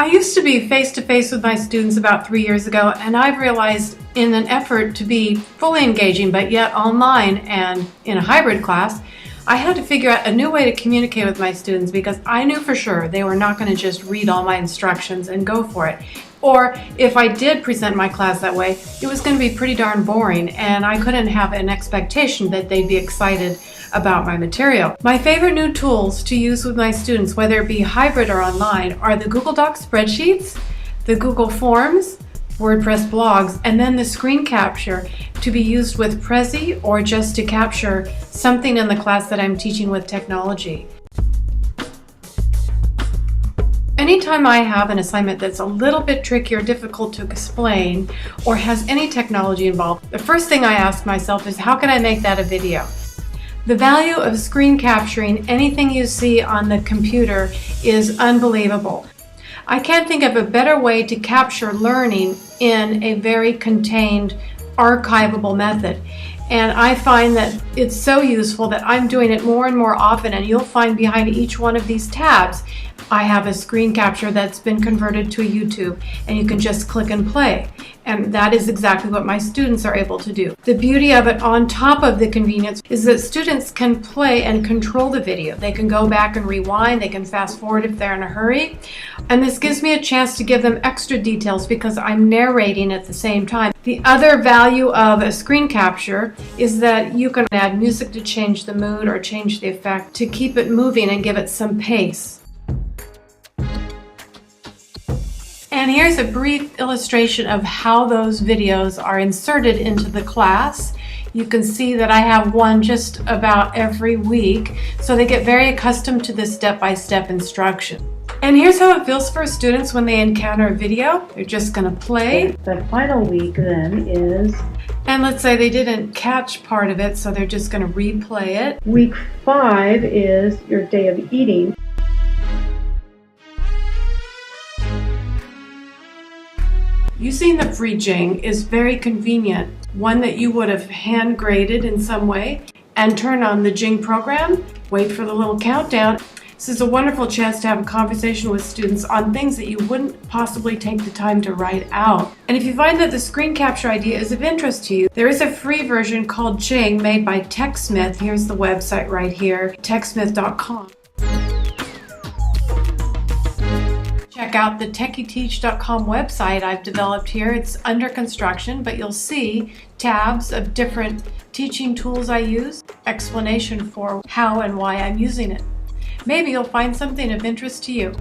I used to be face-to-face with my students about 3 years ago, and I've realized in an effort to be fully engaging but yet online and in a hybrid class, I had to figure out a new way to communicate with my students because I knew for sure they were not going to just read all my instructions and go for it. Or if I did present my class that way, it was going to be pretty darn boring and I couldn't have an expectation that they'd be excited about my material. My favorite new tools to use with my students, whether it be hybrid or online, are the Google Docs spreadsheets, the Google Forms, WordPress blogs, and then the screen capture to be used with Prezi or just to capture something in the class that I'm teaching with technology. Anytime I have an assignment that's a little bit tricky or difficult to explain or has any technology involved, the first thing I ask myself is how can I make that a video? The value of screen capturing anything you see on the computer is unbelievable. I can't think of a better way to capture learning in a very contained, archivable method. And I find that it's so useful that I'm doing it more and more often, and you'll find behind each one of these tabs I have a screen capture that's been converted to a YouTube, and you can just click and play. And that is exactly what my students are able to do. The beauty of it, on top of the convenience, is that students can play and control the video. They can go back and rewind, they can fast forward if they're in a hurry. And this gives me a chance to give them extra details because I'm narrating at the same time. The other value of a screen capture is that you can add music to change the mood or change the effect to keep it moving and give it some pace. And here's a brief illustration of how those videos are inserted into the class. You can see that I have one just about every week, so they get very accustomed to this step-by-step instruction. And here's how it feels for students when they encounter a video. They're just going to play. The final week then is... And let's say they didn't catch part of it, so they're just going to replay it. Week 5 is your day of eating. Using the free Jing is very convenient, one that you would have hand graded in some way, and turn on the Jing program, wait for the little countdown. This is a wonderful chance to have a conversation with students on things that you wouldn't possibly take the time to write out. And if you find that the screen capture idea is of interest to you, there is a free version called Jing made by TechSmith. Here's the website right here, techsmith.com. Check out the theotc.mp4 website I've developed here. It's under construction, but you'll see tabs of different teaching tools I use, explanation for how and why I'm using it. Maybe you'll find something of interest to you.